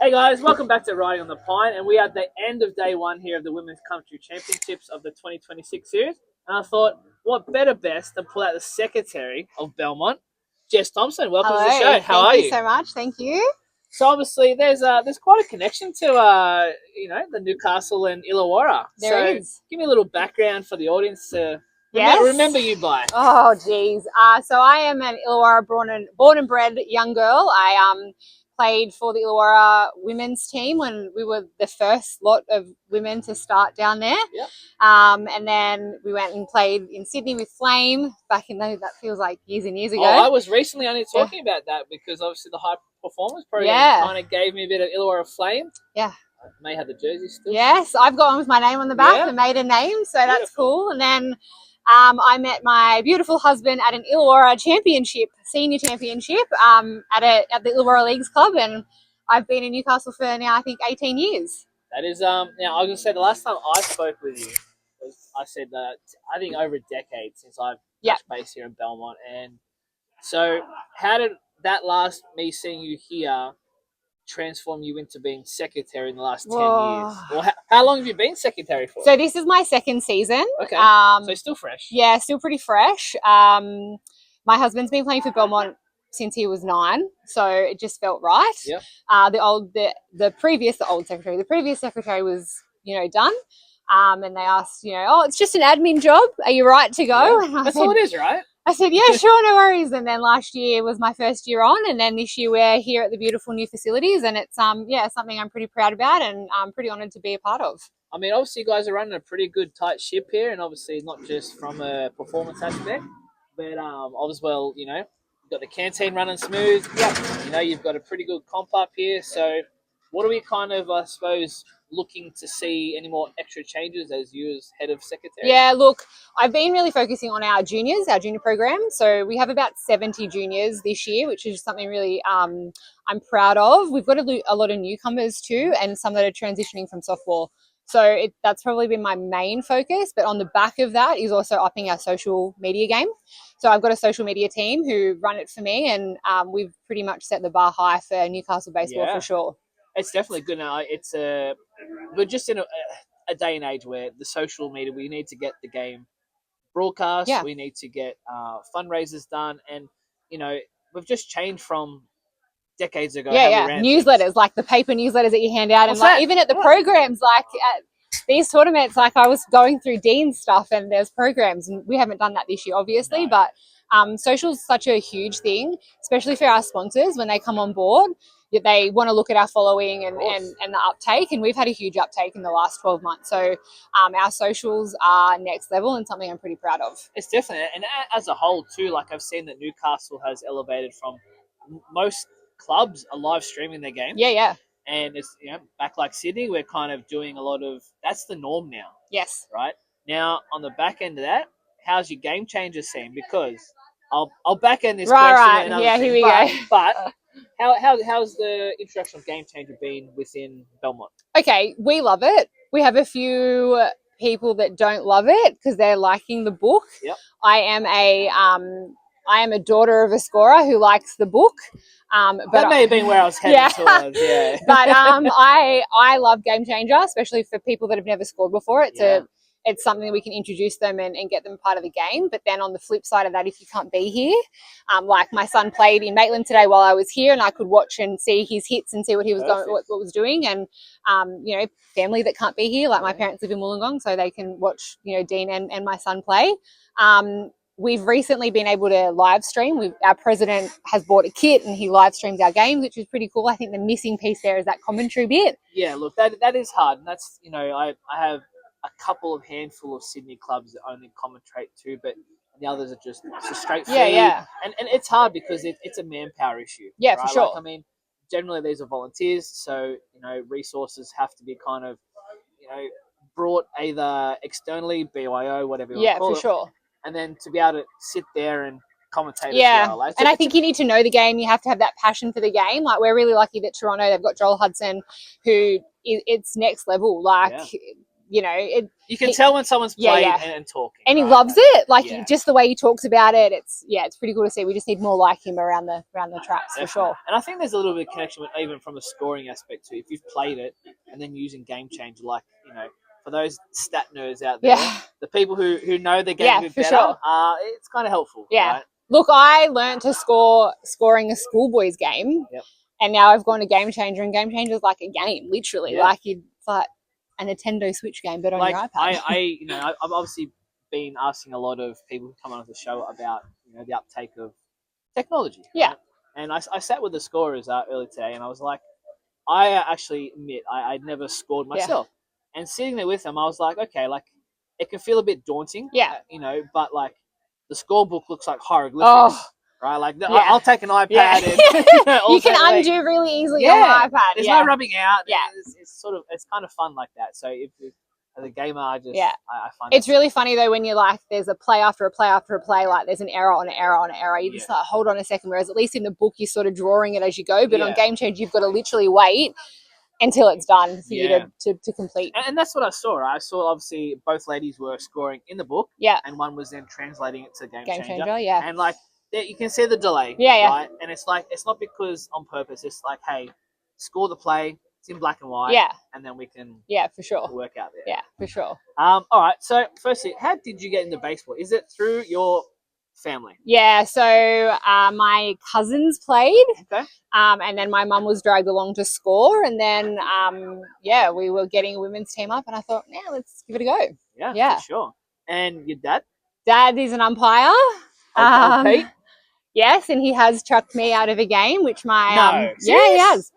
Hey guys, welcome back to Riding on the Pine, and we are at the end of day one here of the Women's Country Championships of the 2026 series. And I thought, what better best than pull out the Secretary of Belmont, Jess Thompson. Welcome to the show. How are you? Thank you so much. Thank you. So obviously, there's quite a connection to the Newcastle and Illawarra. There is. Give me a little background for the audience to remember you by. Oh, geez. So I am an Illawarra born and bred young girl. I played for the Illawarra women's team when we were the first lot of women to start down there. Yep. And then we went and played in Sydney with Flame back in that feels like years and years ago. Oh, I was recently only talking about that because obviously the high performance program kind of gave me a bit of Illawarra Flame. Yeah. I may have the jersey still. Yes, I've got one with my name on the back, the maiden name, so that's cool. And then I met my beautiful husband at an Illawarra senior championship, at the Illawarra Leagues Club, and I've been in Newcastle for now, I think, 18 years. That is, now I was going to say the last time I spoke with you, I said that I think over a decade since I've touched base here in Belmont. And so how did that last me seeing you here transform you into being secretary in the last 10 years? Or how long have you been secretary for? So this is my second season. Okay, so still fresh. Yeah, still pretty fresh. My husband's been playing for Belmont since he was 9, so it just felt right. Yep. The previous secretary was done. And they asked, it's just an admin job. Are you right to go? Yeah. And that's all it is, right? I said, yeah, sure, no worries. And then last year was my first year on, and then this year we're here at the beautiful new facilities, and it's something I'm pretty proud about and I'm pretty honoured to be a part of. I mean, obviously you guys are running a pretty good tight ship here, and obviously not just from a performance aspect, but as well, you've got the canteen running smooth. Yep. You've got a pretty good comp up here. So what are we kind of, I suppose, looking to see any more extra changes as you as head of secretary? Yeah, look, I've been really focusing on our junior program. So we have about 70 juniors this year, which is something really I'm proud of. We've got a lot of newcomers too, and some that are transitioning from softball. So that's probably been my main focus. But on the back of that is also upping our social media game. So I've got a social media team who run it for me, and we've pretty much set the bar high for Newcastle baseball for sure. It's definitely good now. We're just in a day and age where the social media, we need to get the game broadcast. Yeah. We need to get fundraisers done. And, we've just changed from decades ago. Newsletters, like the paper newsletters that you hand out. Even at the programs, like at these tournaments, like I was going through Dean's stuff and there's programs, and we haven't done that this year, obviously, but social is such a huge thing, especially for our sponsors when they come on board. They want to look at our following and the uptake, and we've had a huge uptake in the last 12 months. So our socials are next level and something I'm pretty proud of. It's definitely, and as a whole too, like I've seen that Newcastle has elevated from most clubs are live streaming their games. Yeah. And it's, back like Sydney, we're kind of doing a lot of, that's the norm now. Yes. Right? Now, on the back end of that, how's your game changer scene? Because I'll back end this question. Right. Yeah, here we go. But how's the introduction of Game Changer been within Belmont? Okay, we love it. We have a few people that don't love it because they're liking the book. Yep. I am a daughter of a scorer who likes the book. But that may have been where I was heading towards. Yeah. But I love Game Changer, especially for people that have never scored before. It's something that we can introduce them and get them part of the game. But then on the flip side of that, if you can't be here, like my son played in Maitland today while I was here, and I could watch and see his hits and see what he was what was doing. And family that can't be here, like my parents live in Wollongong, so they can watch Dean and my son play. We've recently been able to live stream. Our president has bought a kit and he live streams our games, which is pretty cool. I think the missing piece there is that commentary bit. Yeah, look, that is hard, and that's I have a couple of handful of Sydney clubs that only commentate too, but the others are just straight feed. Yeah. And it's hard because it's a manpower issue. Yeah, right? For sure. Like, generally these are volunteers, so resources have to be kind of brought either externally, BYO, whatever you want to call it. Yeah, for sure. And then to be able to sit there and commentate as well. Like, and I think you need to know the game. You have to have that passion for the game. Like, we're really lucky that Toronto, they've got Joel Hudson, who it's next level. Like, You can tell when someone's played and talking. And he loves it. Like just the way he talks about it, it's pretty cool to see. We just need more like him around the traps. Definitely. For sure. And I think there's a little bit of connection with even from a scoring aspect too. If you've played it and then using Game Changer, like, for those stat nerds out there, the people who know the game a bit better, sure. It's kind of helpful. Yeah. Right? Look, I learned to scoring a schoolboys game, and now I've gone to Game Changer, and Game Changer is like a game, literally. Like it's like a Nintendo Switch game, but on your iPad. I've obviously been asking a lot of people who come on the show about the uptake of technology. Yeah. Right? And I sat with the scorers earlier today, and I was like, I actually admit I'd never scored myself. And sitting there with them, I was like, okay, like it can feel a bit daunting. Yeah. But like the scorebook looks like hieroglyphics. Right? Like I'll take an iPad and you can undo really easily on the iPad. There's no rubbing out. Yeah. It's kind of fun like that. So if as a gamer, I find it's really funny though when you're like there's a play after a play after a play, like there's an error on an error on an error. You just like hold on a second. Whereas at least in the book you're sort of drawing it as you go, but on Game Change you've got to literally wait until it's done for you to complete. And that's what I saw. Right? I saw obviously both ladies were scoring in the book. Yeah. And one was then translating it to Game Changer. And like you can see the delay. Yeah. Right? And it's like it's not because on purpose. It's like, hey, score the play. It's in black and white. Yeah. And then we can for sure work out there. Yeah, for sure. All right. So firstly, how did you get into baseball? Is it through your family? Yeah, so my cousins played. Okay. And then my mum was dragged along to score, and then we were getting a women's team up, and I thought, let's give it a go. Yeah, for sure. And your dad? Dad is an umpire. Pete? Yes, and he has chucked me out of a game, which No. He has.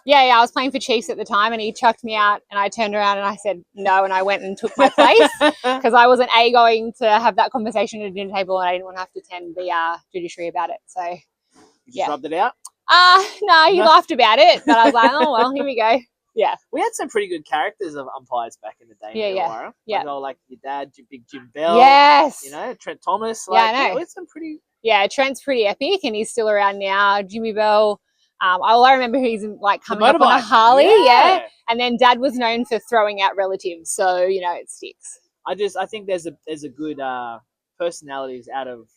Yeah, I was playing for Chiefs at the time, and he chucked me out, and I turned around and I said no, and I went and took my place because I wasn't going to have that conversation at a dinner table, and I didn't want to have to attend the judiciary about it. So you just rubbed it out? No, he laughed about it, but I was like, oh well, here we go. Yeah, we had some pretty good characters of umpires back in the day. Yeah. Like your dad, Big Jim Bell. Yes. Trent Thomas. I know. We had some pretty. Yeah, Trent's pretty epic, and he's still around now. Jimmy Bell. I remember he's like coming up on a Harley, and then Dad was known for throwing out relatives, so it sticks. I think there's a good personalities out of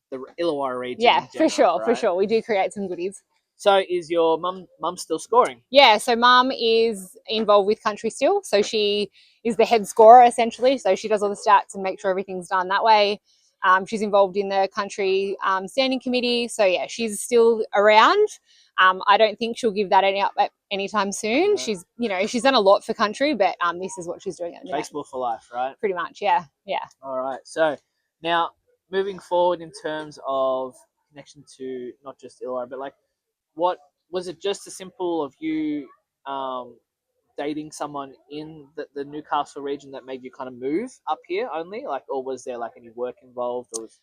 the Illawarra region. Yeah, for sure, we do create some goodies. So is your mum still scoring? Yeah, so Mum is involved with country still, so she is the head scorer essentially. So she does all the stats and makes sure everything's done that way. She's involved in the country standing committee, so yeah, she's still around. I don't think she'll give that up anytime soon. Yeah. She's done a lot for country, but this is what she's doing at the minute. Baseball for life, right? Pretty much, yeah. All right. So now moving forward in terms of connection to not just Illawarra, but like, what was it? Just as simple of you dating someone in the Newcastle region that made you kind of move up here only, or was there like any work involved, or was?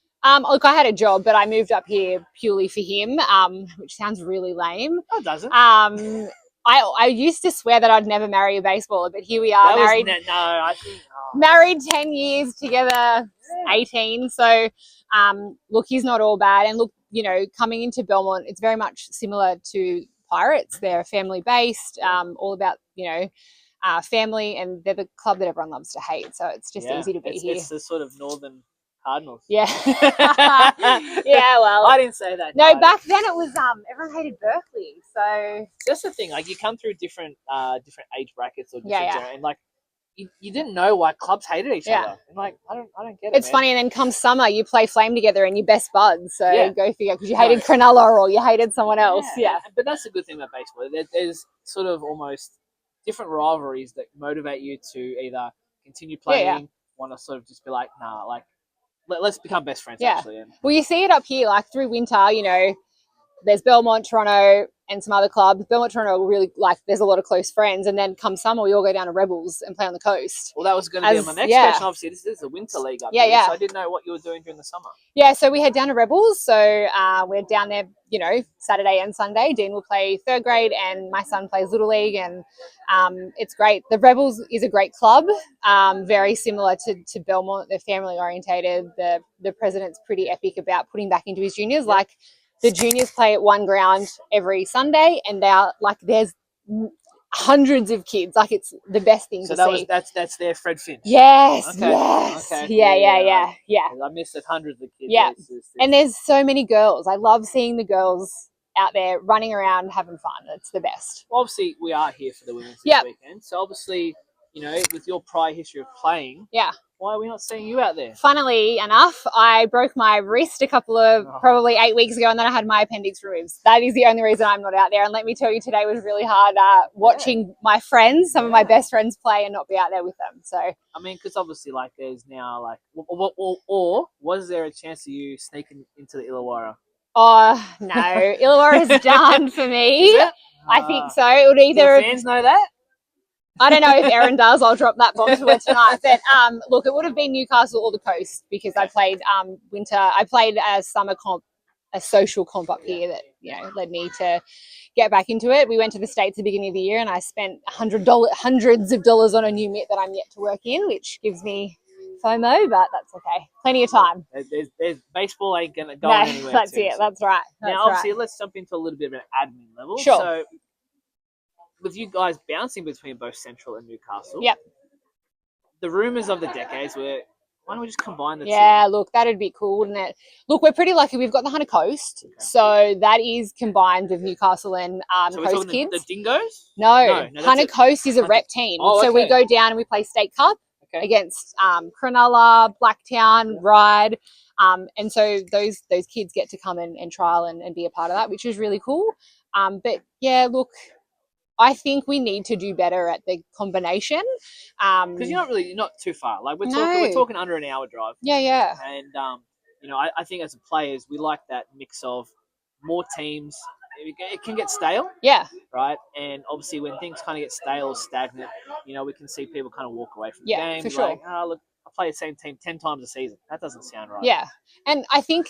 Look, I had a job, but I moved up here purely for him, which sounds really lame. Oh, it doesn't. I used to swear that I'd never marry a baseballer, but here we are, married. Married 10 years together, 18. So, look, he's not all bad. And look, coming into Belmont, it's very much similar to Pirates. They're family based, all about family, and they're the club that everyone loves to hate. So it's just easy to be here. It's the sort of northern Cardinals. Yeah. Yeah, well. I didn't say that. No, back then it was everyone hated Berkeley. So that's the thing. Like you come through different age brackets or different and like you didn't know why clubs hated each other. And like I don't get it. It's funny, and then come summer you play Flame together and you're best buds. So go figure, because you hated Cronulla or you hated someone else. Yeah. But that's the good thing about baseball. There's sort of almost different rivalries that motivate you to either continue playing, want to sort of just be like, nah, like let's become best friends actually. Well, you see it up here, like through winter, there's Belmont, Toronto, and some other clubs. Belmont, Toronto, really there's a lot of close friends. And then come summer, we all go down to Rebels and play on the coast. Well, that was going to be my next question. Obviously, this is a winter league up here, so I didn't know what you were doing during the summer. Yeah, so we head down to Rebels. So we're down there, Saturday and Sunday. Dean will play third grade and my son plays Little League, and it's great. The Rebels is a great club, very similar to Belmont. They're family orientated. The president's pretty epic about putting back into his juniors. Like, the juniors play at one ground every Sunday, and they're like, there's hundreds of kids. Like, it's the best thing to see. That's their Fred Finch. Yes, Okay. yes. Okay. Yeah. I missed it. Hundreds of kids. Yeah. And there's so many girls. I love seeing the girls out there running around having fun. It's the best. Well, obviously, we are here for the women's this weekend. So obviously, with your prior history of playing, why are we not seeing you out there? Funnily enough, I broke my wrist a couple of probably 8 weeks ago, and then I had my appendix removed. That is the only reason I'm not out there. And let me tell you, today was really hard watching my friends, some of my best friends play, and not be out there with them. So I mean, because obviously, like, there's now like, or was there a chance of you sneaking into the Illawarra? Oh no, Illawarra's done for me. Is it? I think so. It would either. Do the fans know that? I don't know if Erin does. I'll drop that bomb to her tonight. But look, it would have been Newcastle or the coast, because I played winter. I played a summer comp, a social comp up here that led me to get back into it. We went to the States at the beginning of the year, and I spent hundreds of dollars on a new mitt that I'm yet to work in, which gives me FOMO, but that's okay. Plenty of time. There's baseball ain't gonna go anywhere. That's it. That's right. Now, obviously, let's jump into a little bit of an admin level. Sure. So, with you guys bouncing between both Central and Newcastle, the rumours of the decades were, why don't we just combine the two? Yeah, look, that'd be cool, wouldn't it? Look, we're pretty lucky. We've got the Hunter Coast, so that is combined with Newcastle and so Coast Kids. The Dingoes? No, Hunter Coast is a rep team. So we go down and we play State Cup against Cronulla, Blacktown, Ryde. And so those kids get to come and trial and be a part of that, which is really cool. But yeah, look, I think we need to do better at the combination. Because you're not too far. Like, we're talking under an hour drive. Yeah. And I think as players, we like that mix of more teams. It can get stale. Yeah. Right. And obviously, when things kind of get stale or stagnant, we can see people kind of walk away from the game. For sure. Like, look, I play the same team 10 times a season. That doesn't sound right. Yeah. And I think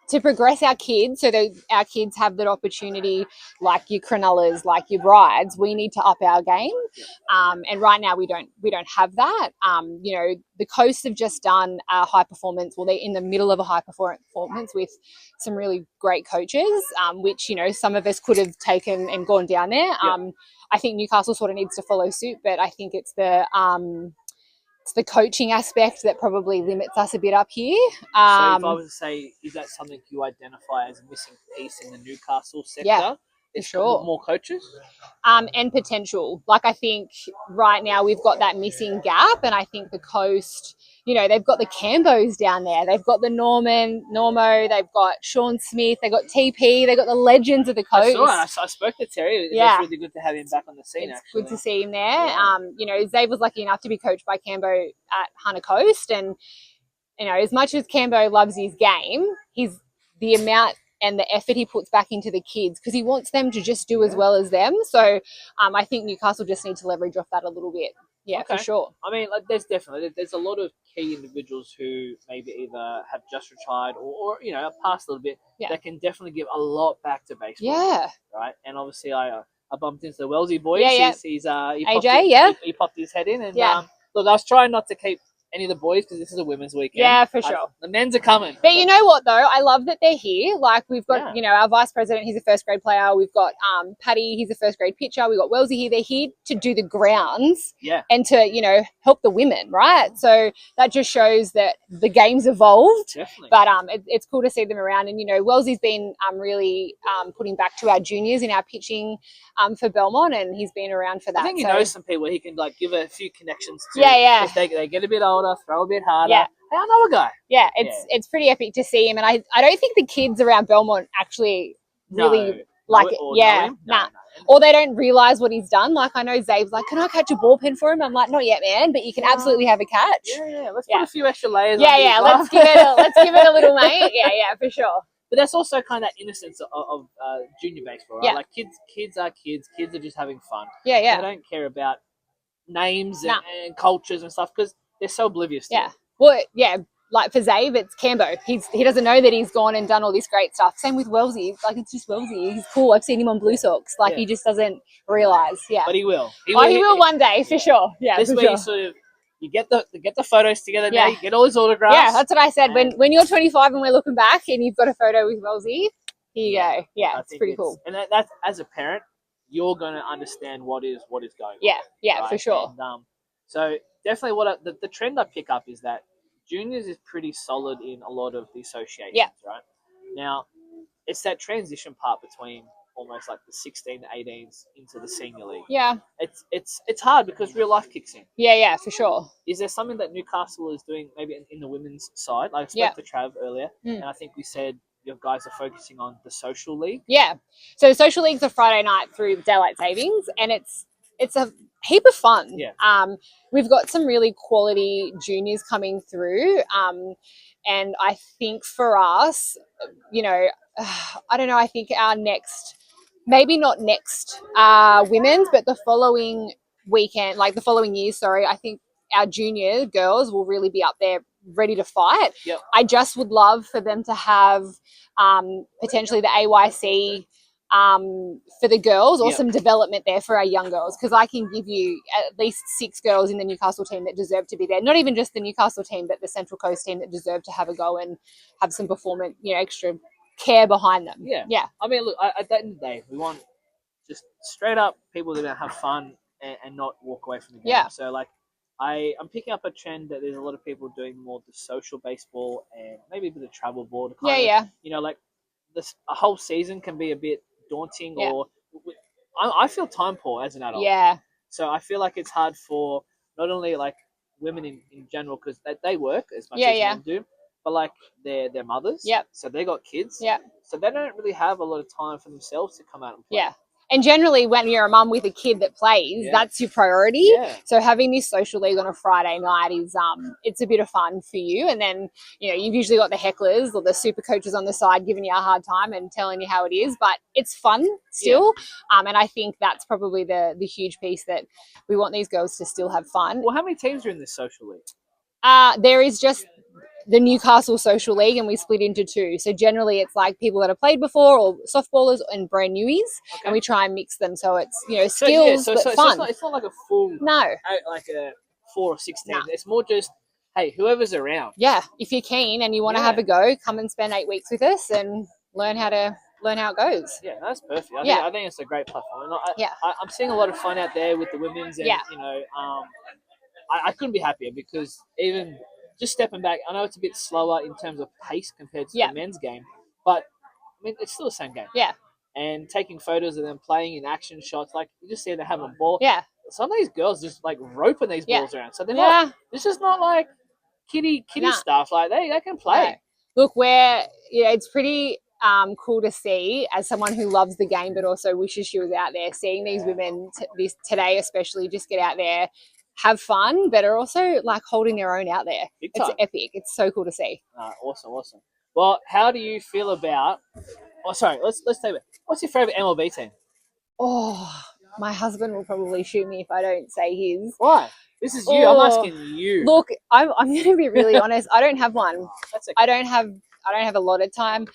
to progress our kids, so that our kids have that opportunity, like your Cronullas, like your Brides, we need to up our game. And right now we don't have that. The Coast have just done a high performance. Well, they're in the middle of a high performance with some really great coaches, which some of us could have taken and gone down there. I think Newcastle sort of needs to follow suit, but I think it's the coaching aspect that probably limits us a bit up here. So if I was to say, is that something you identify as a missing piece in the Newcastle sector? Yeah, for sure. More coaches? And potential. Like, I think right now we've got that missing gap, and I think the Coast, they've got the Cambos down there. They've got the Normo, they've got Sean Smith, they've got TP, they've got the legends of the Coast. I spoke to Terry. It's really good to have him back on the scene, It's good to see him there. Yeah. Zave was lucky enough to be coached by Cambo at Hunter Coast, and, as much as Cambo loves his game, the amount and the effort he puts back into the kids, because he wants them to just do as well as them. So I think Newcastle just need to leverage off that a little bit. Yeah, for sure. I mean, there's a lot of key individuals who maybe either have just retired or passed a little bit that can definitely give a lot back to baseball. Yeah. Right. And obviously, I bumped into the Wellesley boys. Yeah. He's AJ. He popped his head in, and look, I was trying not to keep any of the boys because this is a women's weekend. Yeah, for sure. The men's are coming. But you know what, though? I love that they're here. Like, we've got, our vice president, he's a first grade player. We've got Paddy, he's a first grade pitcher. We've got Wellesley here. They're here to do the grounds and to, help the women, right? So that just shows that the game's evolved. Definitely. But it's cool to see them around. And, Wellesley's been really putting back to our juniors in our pitching for Belmont, and he's been around for that. I think he knows some people he can, give a few connections to. Yeah. If they get a bit older, throw a bit harder. Yeah. Hey, I know a guy. Yeah, it's pretty epic to see him. And I don't think the kids around Belmont actually really like it. Yeah, nah. Or they don't realise what he's done. Like, I know Zave's like, can I catch a ball pen for him? I'm like, not yet, man, but you can absolutely have a catch. Yeah. Let's put a few extra layers on Yeah, let's give it a little mate. Yeah, for sure. But that's also kind of that innocence of junior baseball, right? Yeah. Like, kids are kids. Kids are just having fun. Yeah. They don't care about names and cultures and stuff because they're so oblivious to it. Well, like for Zave, it's Cambo. He doesn't know that he's gone and done all this great stuff. Same with Wellesley. Like, it's just Wellesley. He's cool. I've seen him on Blue Sox. Like, he just doesn't realise. Yeah. But he will. He will one day, for sure. Yeah, this way you get the photos together now. You get all his autographs. Yeah, that's what I said. When you're 25 and we're looking back and you've got a photo with Wellesley, here you go. Yeah, it's pretty cool. And that's, as a parent, you're going to understand what is going on. Yeah, right? for sure. And, so definitely the trend I pick up is that juniors is pretty solid in a lot of the associations, right? Now, it's that transition part between almost like the 16 to 18s into the senior league. Yeah. It's hard because real life kicks in. Yeah, for sure. Is there something that Newcastle is doing maybe in the women's side? Like I spoke to Trav earlier, and I think we said your guys are focusing on the social league. Yeah. So social leagues are Friday night through daylight savings, and it's a heap of fun. Yeah. We've got some really quality juniors coming through. And I think for us, you know, I don't know, I think our next, maybe not next women's, but the following weekend, like the following year, sorry, I think our junior girls will really be up there ready to fight. Yep. I just would love for them to have potentially the AYC for the girls or some development there for our young girls, because I can give you at least 6 girls in the Newcastle team that deserve to be there. Not even just the Newcastle team, but the Central Coast team that deserve to have a go and have some performance, you know, extra care behind them. Yeah. I mean, look, at the end of the day, we want just straight up people that are going to have fun and not walk away from the game. Yeah. So, like, I'm picking up a trend that there's a lot of people doing more the social baseball and maybe a bit of travel ball. You know, like a whole season can be a bit daunting, or I feel time poor as an adult. Yeah. So I feel like it's hard for not only like women in general, because they work as much as men do, but like they're mothers. Yep. So they got kids. Yeah. So they don't really have a lot of time for themselves to come out and play. Yeah. And generally, when you're a mum with a kid that plays, that's your priority. Yeah. So having this social league on a Friday night is it's a bit of fun for you. And then, you know, you've usually got the hecklers or the super coaches on the side giving you a hard time and telling you how it is, but it's fun still. And I think that's probably the huge piece, that we want these girls to still have fun. Well, how many teams are in this social league? There is just the Newcastle Social League, and we split into 2. So generally it's like people that have played before or softballers and brand newies, and we try and mix them so it's, you know, skills but fun. So it's not like a full like a 4 or 6 teams. It's more just, hey, whoever's around. Yeah, if you're keen and you want to have a go, come and spend 8 weeks with us and learn how it goes. Yeah, that's perfect. I think it's a great platform. And I'm seeing a lot of fun out there with the women's, and you know, I couldn't be happier, because even just stepping back, I know it's a bit slower in terms of pace compared to the men's game, but I mean, it's still the same game. Yeah. And taking photos of them playing in action shots, like you just see them having a ball. Yeah. Some of these girls just like roping these balls around. So they're not, this is not like kiddie stuff. Like they can play. Look, it's pretty cool to see, as someone who loves the game but also wishes she was out there, seeing these women today especially just get out there, have fun, but are also like holding their own out there. It's epic. It's so cool to see. Awesome. Well, how do you feel about? Oh, sorry. Let's take it. What's your favorite MLB team? Oh, my husband will probably shoot me if I don't say his. Why? This is you. I'm asking you. Look, I'm going to be really honest. I don't have one. That's okay. I don't have a lot of time.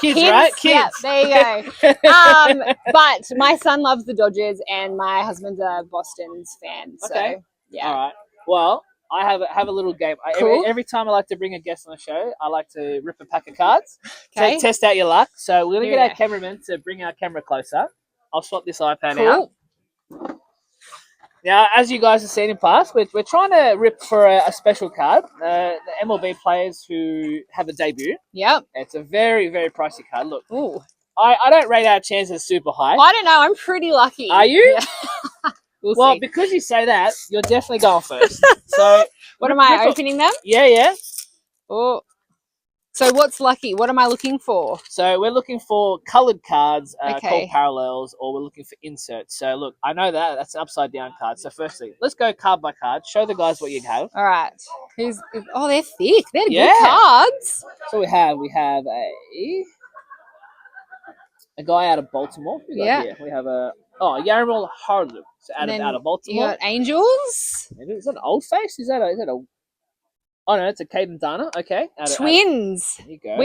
Kids, right? Kids. Yeah, there you go. But my son loves the Dodgers, and my husband's a Boston's fan. So, okay. Yeah. All right. Well, I have a little game. Cool. Every time I like to bring a guest on the show, I like to rip a pack of cards to test out your luck. So we're going to get our cameraman to bring our camera closer. I'll swap this iPad out. Now, as you guys have seen in past, we're trying to rip for a special card. The MLB players who have a debut. Yep. It's a very, very pricey card. Look, ooh, I don't rate our chances super high. I don't know. I'm pretty lucky. Are you? Yeah. Well, see. Because you say that, you're definitely going first. So, what am I opening them? Yeah. Oh. So what's lucky? What am I looking for? So we're looking for coloured cards called parallels, or we're looking for inserts. So look, I know that's an upside down card. So firstly, let's go card by card. Show the guys what you have. All right. They're thick. They're good cards. So we have a guy out of Baltimore. We have Yaramil Harlow. So out of Baltimore. You got Angels. Is that an old face? Is that a Oh no, it's a Caden Dana. Okay, Twins. There you go.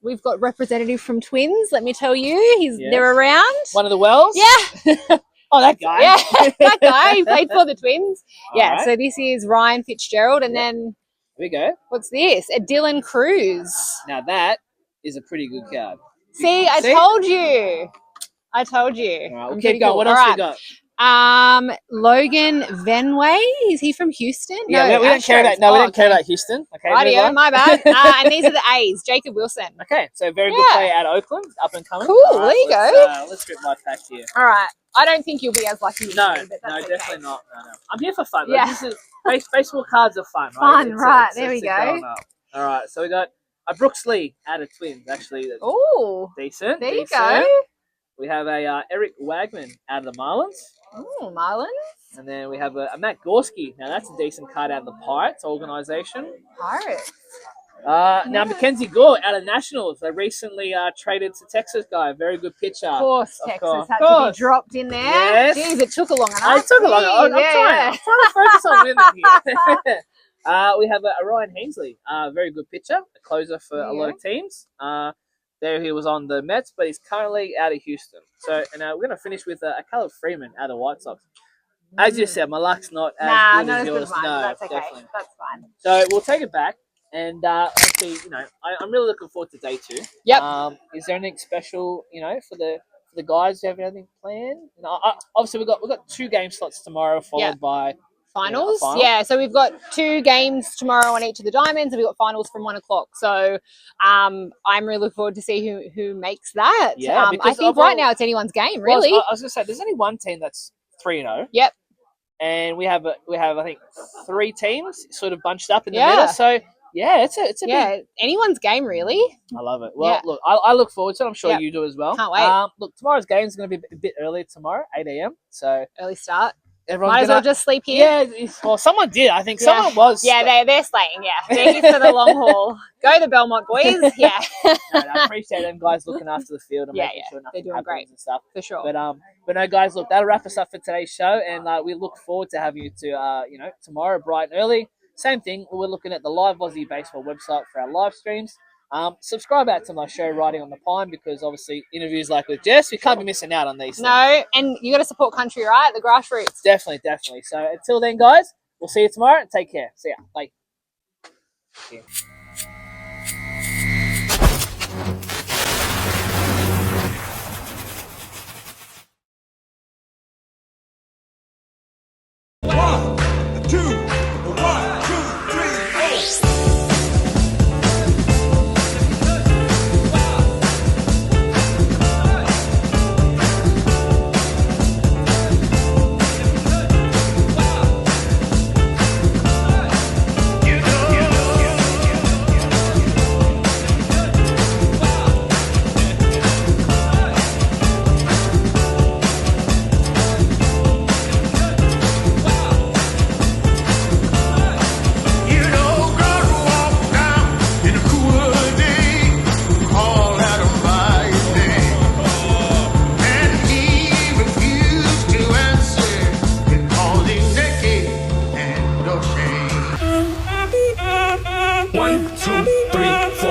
We've got representative from Twins. Let me tell you, they're around. One of the Wells. Yeah. Oh, that guy. Yeah, that guy. He played for the Twins. All right. So this is Ryan Fitzgerald, and then here we go. What's this? A Dylan Cruz. Now that is a pretty good card. See, I told you. I told you. All right, we'll I'm keep pretty going. cool. What All else we right. got? Logan Venway. Is he from Houston? Yeah, no, we don't care about. No, we don't care about Houston. Okay, rightio, my bad. And these are the A's. Jacob Wilson. Okay, so very good player out of Oakland, up and coming. Cool. All right, there you go. Let's rip my pack here. All right. I don't think you'll be as lucky as No, me, but that's okay. definitely not. No. I'm here for fun. Yeah. This is baseball cards are fun, right? Fun, right? There we go. All right, so we got a Brooks Lee out of Twins, actually. Oh, decent. There you go. We have a Eric Wagman out of the Marlins. Oh, Marlins. And then we have a Matt Gorski. Now, that's a decent card out of the Pirates organization. Pirates. Now, Mackenzie Gore out of Nationals. They recently traded to Texas guy. Very good pitcher. Of course, Texas had to be dropped in there. Yes. Jeez, it took a long enough. It took a long enough. I'm trying to focus on women here. We have a Ryan Hensley. Very good pitcher. A closer for a lot of teams. There he was on the Mets, but he's currently out of Houston. So, and we're going to finish with a Caleb Freeman out of White Sox. As you said, my luck's not as good as yours. No, that's okay. Definitely. That's fine. So we'll take it back, and actually, I'm really looking forward to day 2. Yep. Is there anything special, for the guys? Do you have anything planned? Obviously we've got 2 game slots tomorrow, followed by finals. Final? Yeah, so we've got 2 games tomorrow on each of the diamonds, and we've got finals from 1 o'clock. So I'm really looking forward to see who makes that. Yeah, I think right now it's anyone's game, really. Well, I was going to say, there's only one team that's 3-0. Yep. And we have I think 3 teams sort of bunched up in the middle. So yeah, it's a big... anyone's game, really. I love it. Well, look, I look forward to it. I'm sure you do as well. Can't wait. Look, tomorrow's game is going to be a bit earlier tomorrow, 8 a.m. So early start. Everyone's Might as well just sleep here. Yeah, well, someone did. I think someone was. Yeah, they're staying. Yeah, they're here for the long haul. Go the Belmont boys. Yeah. I appreciate them guys looking after the field and making sure nothing happens great. And stuff for sure. But no, guys, look, that'll wrap us up for today's show, and we look forward to having you to tomorrow bright and early. Same thing. We're looking at the live Aussie Baseball website for our live streams. Subscribe out to my show, Riding on the Pine, because obviously interviews like with Jess, we can't be missing out on these things. No, and you got to support country, right? The grassroots. Definitely. So until then, guys, we'll see you tomorrow. Take care. See ya. Bye. Yeah. One, two, three, four.